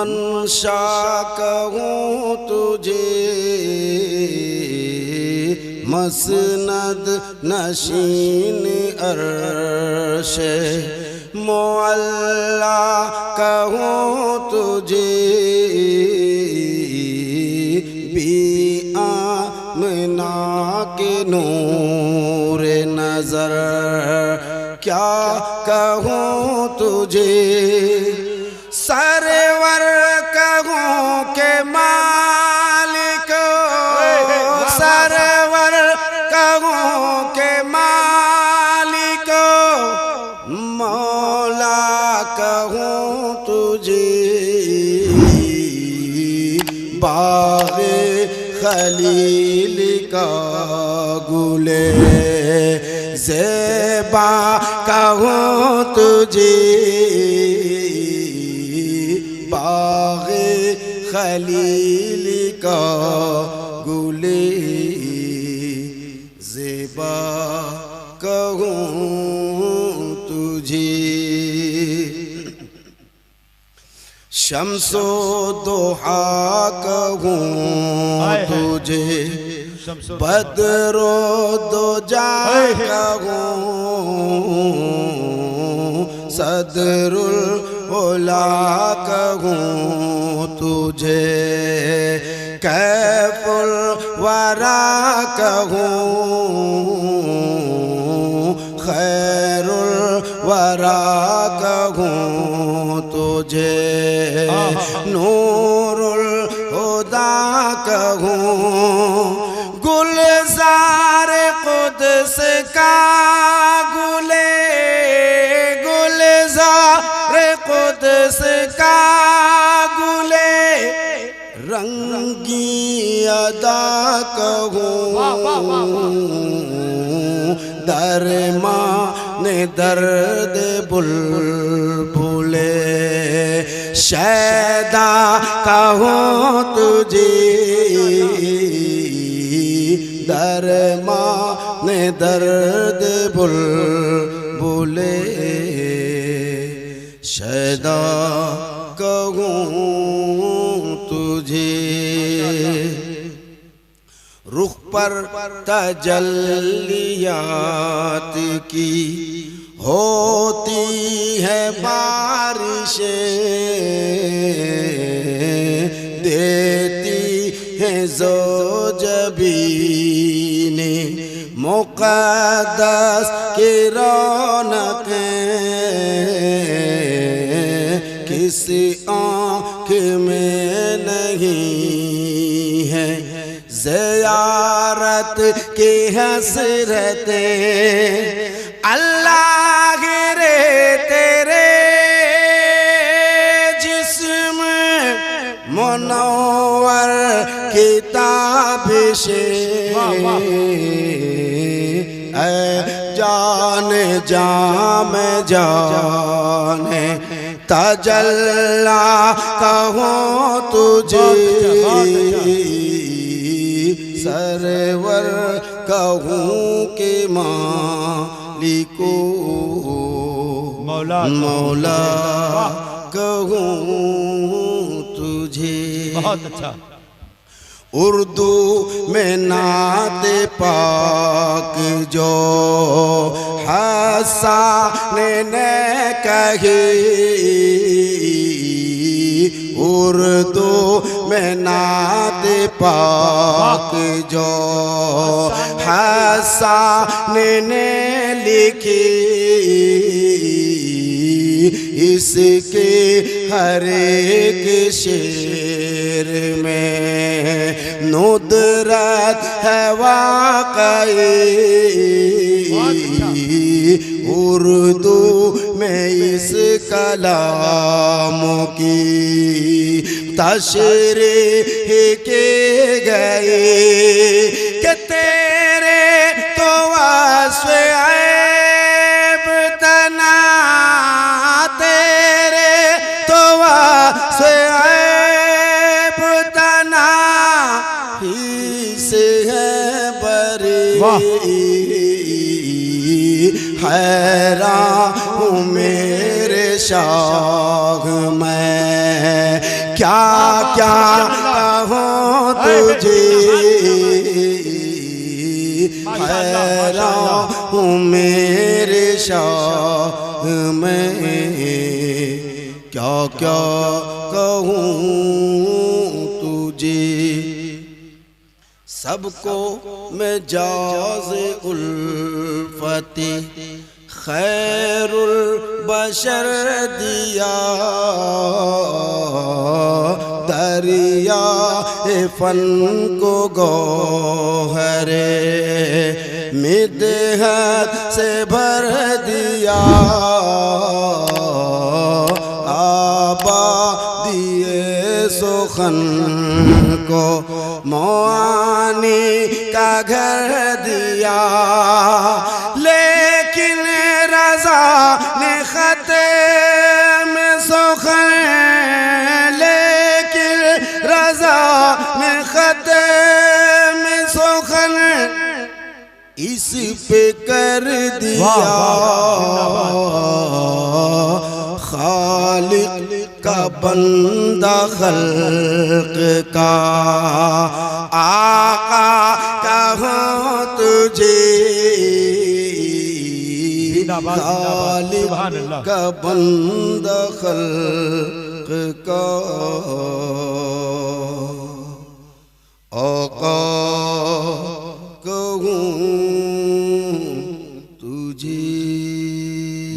मंशा कहूँ तुझे मसनद नशीन अर्श मुअल्ला कहूँ तुझे बी आमना के नूर नजर क्या कहूँ तुझे सरवर कहूँ के मालिक सरवर कहूँ के मालिक मौला कहूँ तुझे बाग़े खलील का गुले ज़ेबा कहूँ तुझे बाग़े खलील का गुले ज़ेबा कहूँ तुझे शम्सो दोहा कहूँ तुझे बदरो दुजा कहूँ सदरुल उला कहूँ तुझे कैफुल वरा कहूँ खैरुल वरा कहूँ तुझे नूरुल हुदा कहूँ गुलज़ार क़ुद्स का गुले गुलज़ार क़ुद्स का गुले रंगी अदा कहूँ दरमान दर्द बुलबुले शैदा कहूँ तुझे दरमान दर्द बुलबुले शैदा कहूँ तुझे रुख पर तजल्लियात की होती है बारिशें देती है ज़ोजबीने मुक़द्दस की रौनक़ें किसी आँख में नहीं है ज़ियारत की हसरतें अल्लाह रे तेरे जिस्म मुनव्वर किताब से जाने जामे जाने तजल्ला कहूँ तुझे सरवर कहूँ के मालिको मौला मौला कहूँ तुझे। बहुत अच्छा। उर्दू में नात पाक जो हसन ने कही उर्दू में नात पाक जो हसन ने लिखी इसके हर एक शेर में नुदरत है वाक़ई उर्दू में इस कलाम की तशरीह के गए कि तेरे तो वास्फ़ ऐब तना तेरे तो वास्फ़ ऐब तना ही से है बरी हैरान हूँ मेरे शाह मैं क्या क्या कहूँ तुझे, हैरान हूँ मेरे शाह में, क्या क्या कहूँ तुझे। सबको मैं जाज़े उल्फती खैरुल बशर दिया, दरिया फन को गौहरे मिदहत से भर दिया, आबादिए सुखन को मोआनी का घर दिया, लेकिन रज़ा ने खते में सुखन, लेकिन रज़ा ने खते में सुखन इस पे कर दिया। खालिक का बंदा खल्क का आका कहूँ तुझे, खालिक का बंदा खल्क का आका कहूँ तुझे।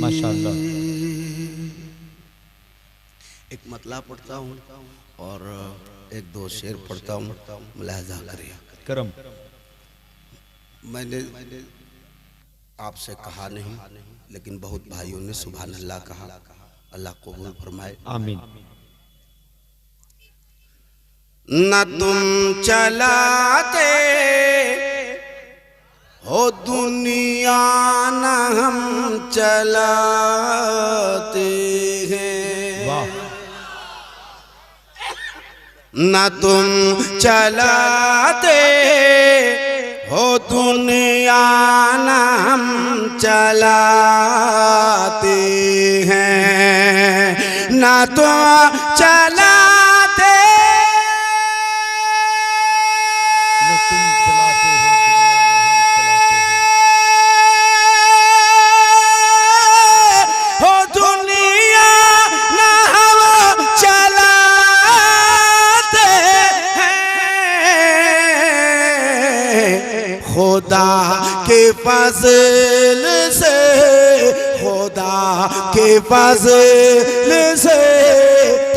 माशाअल्लाह। एक मतला पढ़ता हूँ और एक दो शेर पढ़ता हूँ, मुलाहजा करिए। करम। मैंने आपसे कहा नहीं, लेकिन बहुत भाइयों ने सुभान अल्लाह कहा, अल्लाह कबूल फरमाए। आमीन। न तुम चलाते हो दुनिया, न हम चलाते हैं। वाह। न तुम चलाते हो दुनिया, न हम चलाते हैं, न तुम चलाते, न तुम चलाते हो दुनिया, न हम चलाते हैं। खुदा के फज़ल से, खुदा के फज़ल से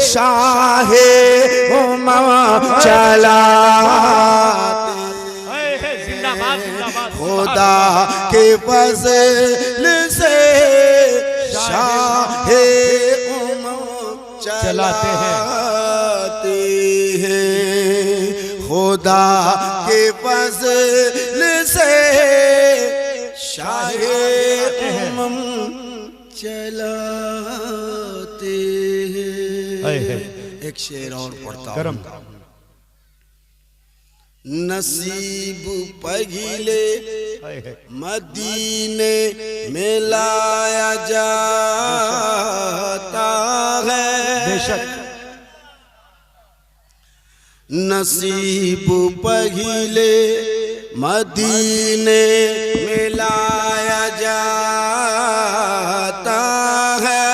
शाहे उम्म चलाते, जिंदाबाद जिंदाबाद। खुदा के फज़ल से शाहे उम्म चलाते हैं, खुदा के फज़ल से शाहे उम्म चलाते हैं। एक शेर और पढ़ता हूँ। नसीब पगीले मदीने में लाया जाता है, बेशक। नसीब पगीले मदीने में लाया जाता है,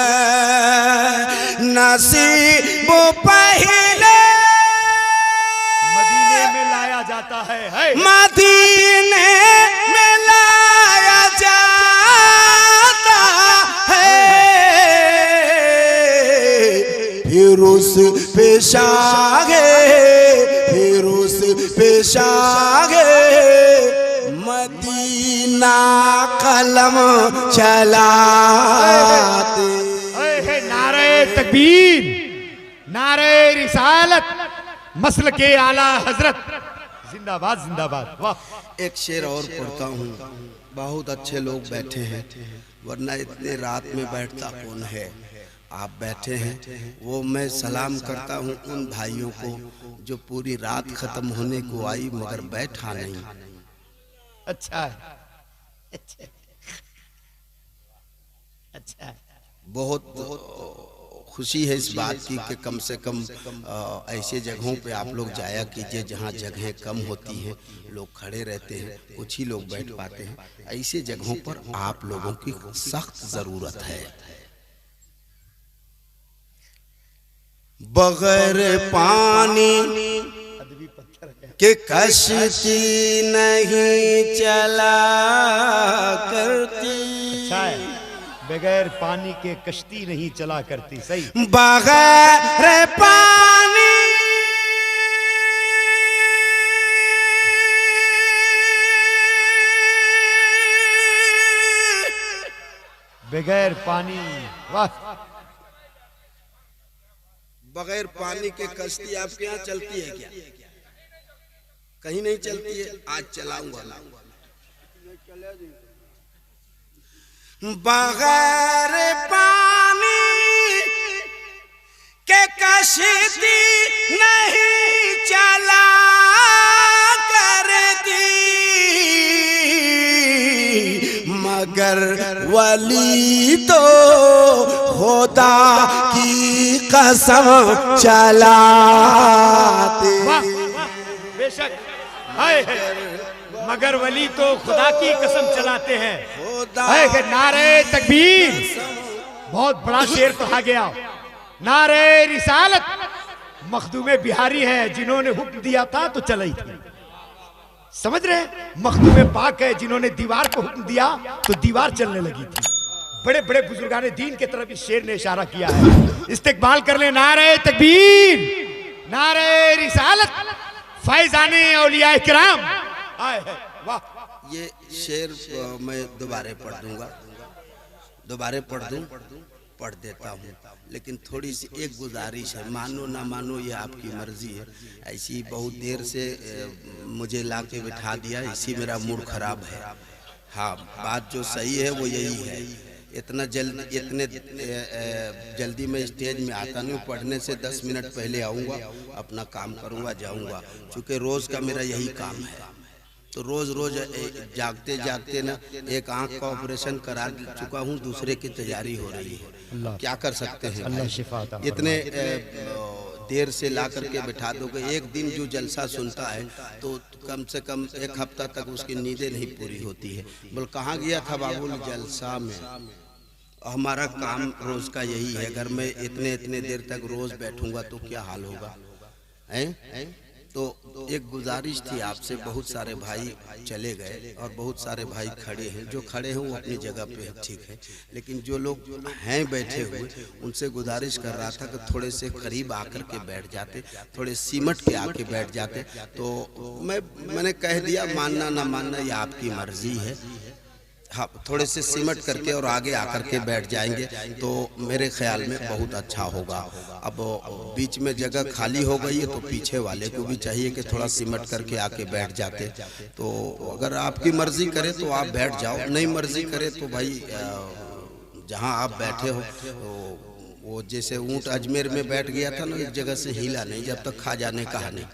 नसीब पहले मदीने में लाया जाता है, मदीने में लाया जाता है, फिर उस पेशागे, फिर उस पेशागे मदीना कलम चलाते। नारे तकबीर, नारे रिसालत, मसल के आला हजरत, जिंदाबाद जिंदाबाद। वाह। एक शेर और पढ़ता हूँ। बहुत अच्छे लोग बैठे हैं, वरना इतने रात में बैठता कौन है। आप बैठे हैं, वो मैं सलाम करता हूँ उन भाइयों को जो पूरी रात खत्म होने को आई मगर बैठा नहीं। अच्छा है, अच्छा, अच्छा। बहुत खुशी है इस बात की कि कम से कम ऐसे जगहों पे आप लोग जाया कीजिए जहाँ जगहें कम होती हैं, लोग खड़े रहते हैं, कुछ ही लोग बैठ पाते हैं। ऐसे जगहों पर आप लोगों की सख्त ज़रूरत है। बगैर पानी के कश्ती नहीं चला करती। अच्छा है, बगैर पानी के कश्ती नहीं चला करती। सही। बगैर पानी बगैर पानी, वाह। बगैर पानी के कश्ती आपके यहाँ चलती है क्या? कहीं नहीं चलती है। आज चलाऊंगा। बगैर पानी के कश्ती नहीं चला करती, मगर वली तो खुदा की कसम चलाते। बेशक, हाय मगर वली तो खुदा की कसम चलाते हैं। हाय नारे तकबीर, बहुत बड़ा शेर कहा गया। नारे रिसालत मखदूमे बिहारी है, जिन्होंने हुक्म दिया था तो चली थी। समझ रहे? मखदूमे पाक है, जिन्होंने दीवार को हुक्म दिया तो दीवार चलने लगी थी। बड़े बड़े बुजुर्गाने दीन के तरफ इस शेर ने इशारा किया है। इस्तेकबाल कर ले। नारे तकबीर, नारे रिसालत, फैजाने औलिया किराम। वाह। ये शेर मैं दोबारा पढ़ दूं, पढ़ देता हूँ, लेकिन थोड़ी सी एक गुजारिश है, मानो ना मानो ये आपकी मर्जी है। ऐसी बहुत देर से मुझे ला के बिठा दिया, इसी मेरा मूड खराब है। हाँ, बात जो सही है वो यही है। इतने जल्दी मैं स्टेज में आता नहीं हूँ। पढ़ने से 10 मिनट पहले आऊँगा, अपना काम करूँगा, जाऊँगा। चूँकि रोज़ का मेरा यही काम है, तो रोज़ जागते जागते ना एक आँख का ऑपरेशन करा चुका हूँ, दूसरे की तैयारी हो रही है। क्या कर सकते हैं? अल्लाह शिफा अता फरमाए। इतने देर से ला करके बिठा दोगे। एक दिन जो जलसा सुनता है तो कम से कम एक हफ्ता तक उसकी नींदें नहीं पूरी होती है। बोल कहाँ गया था बाबुल? जलसा में। हमारा काम रोज़ का यही है। अगर मैं इतने देर तक रोज़ बैठूंगा तो क्या हाल होगा, हैं? तो एक गुजारिश थी आपसे। बहुत सारे भाई चले गए और बहुत सारे भाई खड़े हैं। जो खड़े हैं वो अपनी जगह पे है, ठीक है, लेकिन जो लोग हैं बैठे हुए, उनसे गुजारिश कर रहा था कि थोड़े से करीब आकर के बैठ जाते, थोड़े सिमट के आके बैठ जाते। तो मैंने कह दिया, मानना ना मानना ये आपकी मर्जी है। हाँ, थोड़े से सिमट करके और आगे आकर के बैठ जाएंगे तो मेरे ख्याल में बहुत अच्छा होगा। अब बीच में जगह खाली हो गई है तो पीछे वाले को भी चाहिए कि थोड़ा सिमट करके आके बैठ जाते। तो अगर आपकी मर्जी करे तो आप बैठ जाओ, नहीं मर्जी करे तो भाई जहाँ आप बैठे हो वो जैसे ऊँट अजमेर में बैठ गया था ना, एक जगह से हिला नहीं जब तक खा जाने कहा नहीं,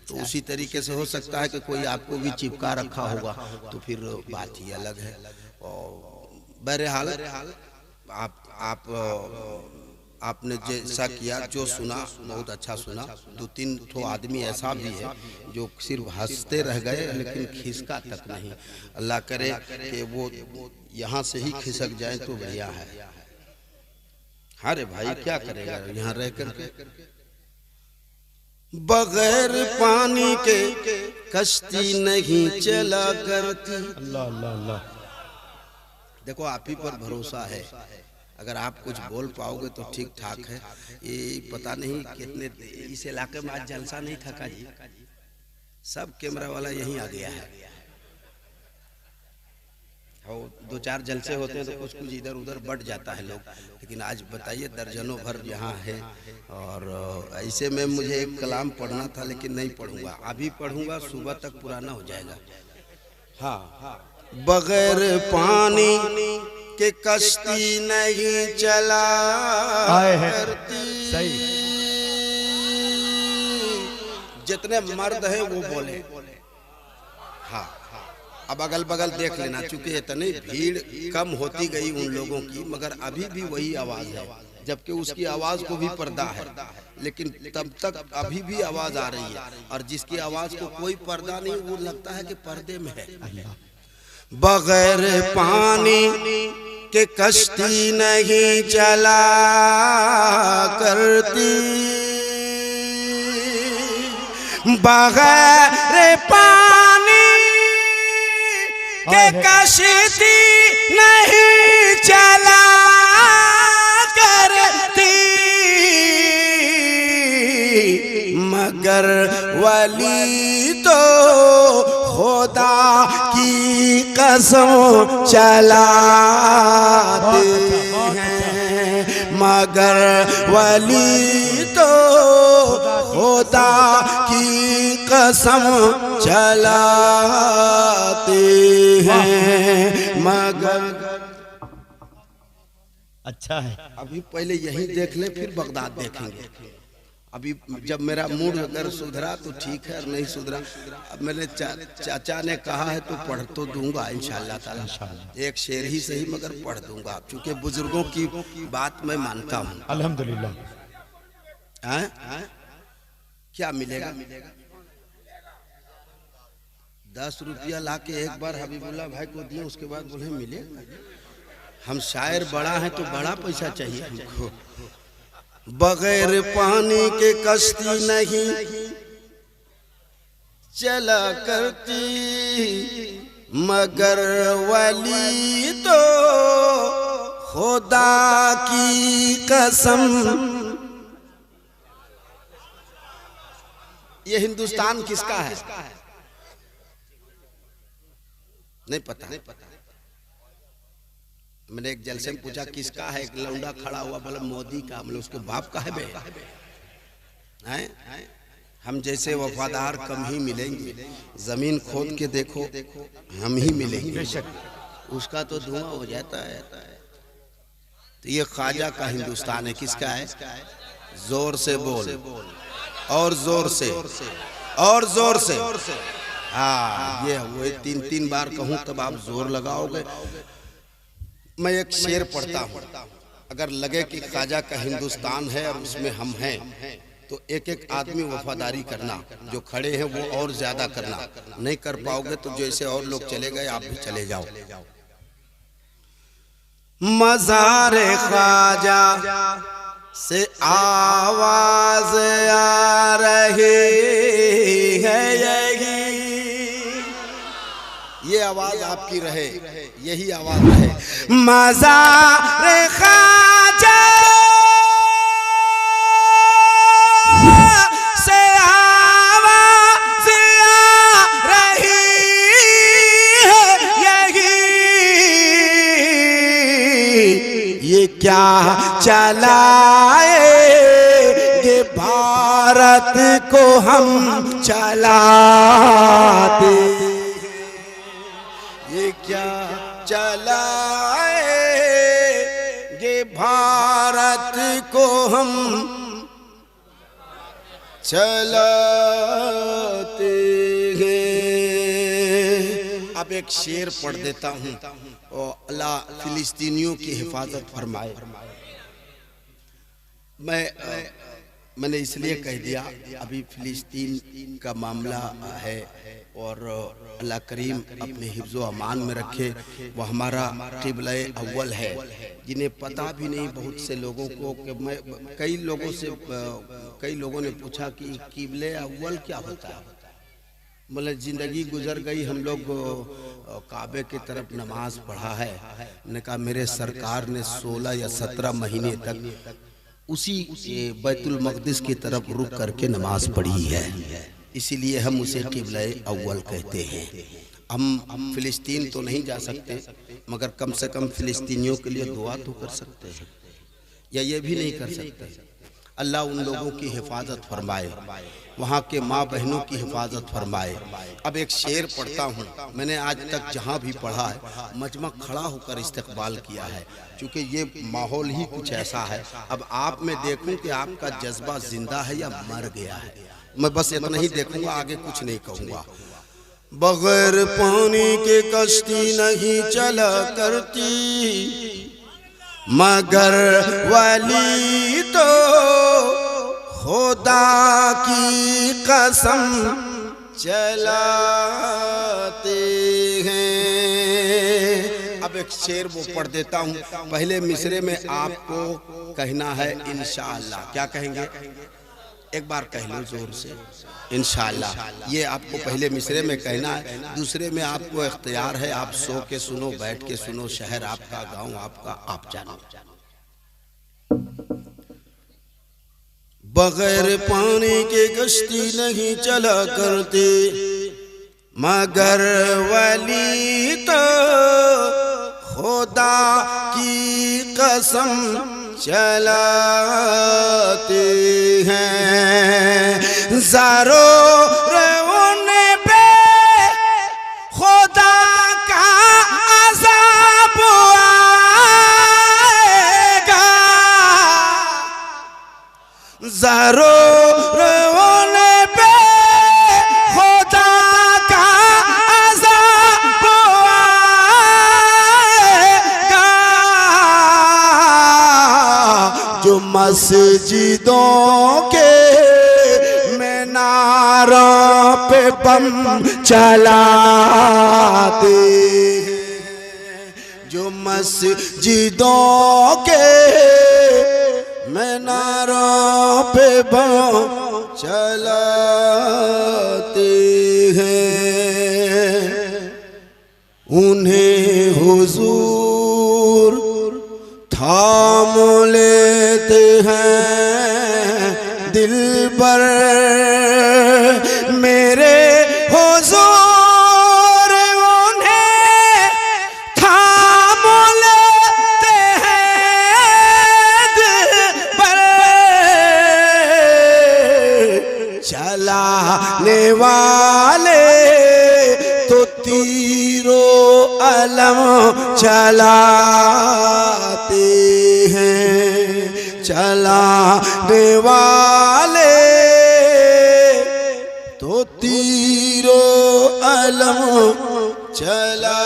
तो उसी तरीके से हो सकता है कि कोई आपको भी चिपका रखा होगा, तो फिर बात ही अलग है। और बहरहाल आपने जैसा किया, जो सुना बहुत अच्छा सुना। 2-3 ठो आदमी ऐसा भी है जो सिर्फ हंसते रह गए लेकिन खिसका तक नहीं। अल्लाह करे कि वो यहाँ से ही खिसक जाए तो बढ़िया है। अरे भाई क्या करेगा यहाँ रह करके? बगैर पानी के कश्ती नहीं चला करती। अल्लाह अल्लाह अल्लाह। देखो आप ही पर भरोसा है, अगर आप कुछ बोल पाओगे तो ठीक ठाक है। ये पता नहीं कितने इस इलाके में आज जलसा नहीं था का जी, सब कैमरा वाला यहीं आ गया है। 2-4 जलसे होते हैं तो कुछ इधर उधर बढ़ जाता है लोग, लेकिन आज बताइए दर्जनों भर यहाँ है। और ऐसे में मुझे एक कलाम पढ़ना था लेकिन नहीं पढ़ूंगा, अभी पढ़ूंगा, सुबह तक पुराना हो जाएगा। हाँ, बगैर पानी के कश्ती नहीं चला करती। सही। जितने मर्द हैं वो बोले। हाँ, अब अगल बगल देख लेना, चूंकि इतनी भीड़ कम होती गई उन लोगों की, मगर अभी भी वही आवाज है जबकि उसकी आवाज को भी पर्दा है, लेकिन तब तक अभी भी आवाज आ रही है। और जिसकी आवाज को कोई पर्दा नहीं, वो लगता है कि पर्दे में है। बगैर पानी के कश्ती नहीं चला करती, बगैर पानी के कश्ती नहीं चला करती, मगर वली तो खुदा की कसम चलाते हैं, मगर वली तो खुदा की कसम चलाते हैं, मगर। अच्छा है, अभी पहले यही देख ले, फिर बगदाद देखेंगे। अभी जब मेरा मूड अगर सुधरा तो ठीक है, और नहीं सुधरा, अब मेरे चाचा ने कहा है तो पढ़ तो दूंगा इंशाअल्लाह ताला। एक शेर ही सही मगर पढ़ दूंगा, क्योंकि बुजुर्गों की बात मैं मानता हूँ। अल्हम्दुलिल्लाह। क्या मिलेगा? 10 रुपया ला के एक बार हबीबुल्लाह भाई को दिए, उसके बाद बोले मिले। हम शायर बड़ा हैं तो बड़ा पैसा चाहिए हमको। बगैर पानी के कश्ती नहीं चला करती, मगर वली तो खुदा की कसम। ये हिंदुस्तान किसका है? नहीं पता। मैंने एक जलसे में पूछा किसका है, एक लौंडा खड़ा हुआ, बोला मोदी का। मतलब उसके बाप का है बे? हम जैसे वफादार कम ही मिलेंगे, जमीन खोद के देखो हम ही मिलेंगे, उसका तो धुआं हो जाता है। तो ये ख्वाजा का हिंदुस्तान है। किसका है? जोर से बोल, और जोर से, और जोर से। हाँ, ये वो 3-3 बार कहूँ तब आप जोर लगाओगे। मैं एक शेर पढ़ता हूँ, अगर लगे कि ख्वाजा का हिंदुस्तान है और उसमें हम हैं, तो एक एक आदमी वफादारी करना, जो खड़े हैं वो और ज्यादा करना। नहीं कर पाओगे तो जैसे और लोग चले गए आप भी चले जाओ। मज़ार ख्वाजा से आवाज आ रही है, ये आवाज आपकी रहे, यही आवाज रहे। मज़ार ख्वाजा से आवाज आ रही है यही, ये क्या चलाएंगे भारत को हम चलाते, ये क्या चलाएंगे भारत को हम चलाते हैं। अब एक शेर पढ़ देता हूँ, और अल्लाह फिलिस्तीनियों की हिफाजत फरमाए। मैंने इसलिए कह दिया, अभी फिलिस्तीन का मामला है, और अल्लाह करीम अपने हिफ्ज़ो अमान में रखे। वो हमारा क़िबला अव्वल है, जिन्हें पता भी नहीं बहुत से लोगों को कि मैं कई लोगों ने पूछा कि क़िबला अव्वल क्या होता है। मतलब ज़िंदगी गुजर गई, हम लोग काबे की तरफ नमाज पढ़ा है। ने कहा मेरे सरकार ने 16 या 17 महीने तक उसी बैतुल मक़दिस की तरफ रुक करके नमाज पढ़ी है, इसीलिए हम उसे क़िबला अव्वल कहते हैं। हम फिलिस्तीन तो नहीं जा सकते, मगर कम से कम फिलिस्तीनियों के लिए दुआ तो कर सकते हैं, या ये भी नहीं कर सकते। अल्लाह उन लोगों की हिफाजत फरमाए, वहाँ के माँ बहनों की हिफाजत फरमाए। अब एक शेर पढ़ता हूँ, मैंने आज तक जहाँ भी पढ़ा है मजमा खड़ा होकर इस्तकबाल किया है, क्योंकि ये माहौल ही कुछ ऐसा है। अब आप में देखूं कि आपका जज्बा जिंदा है या मर गया है। मैं बस इतना ही देखूंगा, आगे कुछ नहीं कहूँगा। बगैर पानी के कश्ती नहीं चला करती, मगर वली तो खुदा की कसम चलाते हैं। अब एक शेर वो पढ़ देता हूँ। पहले मिसरे में आपको कहना है इंशाअल्लाह। क्या कहेंगे? एक बार कह लो जोर से, इंशाअल्लाह। ये आपको पहले मिसरे में कहना है, दूसरे में आपको इख्तियार है। आप सो के सुनो, बैठ के सुनो, शहर आपका, गांव आपका, आप जानो। बगैर पानी के कश्ती नहीं चला करती, मगर वली तो खुदा की कसम चलाते हैं। ज़रूर उन पे खुदा का अज़ाब आएगा, ज़रूर उन पे खुदा का अज़ाब आएगा। जो मस्जिदों के मीनारों पे बम चलाते हैं, जो मस्जिदों के मीनारों पे बम चलाते हैं, उन्हें हुजूर थाम लेते हैं दिल पर। मेरे हुजूर उन्हें थाम लेते हैं दिल पर। चलाने वाले तो तीरो अलम चलाते हैं, चलाने वाले तो तीरो अलम चला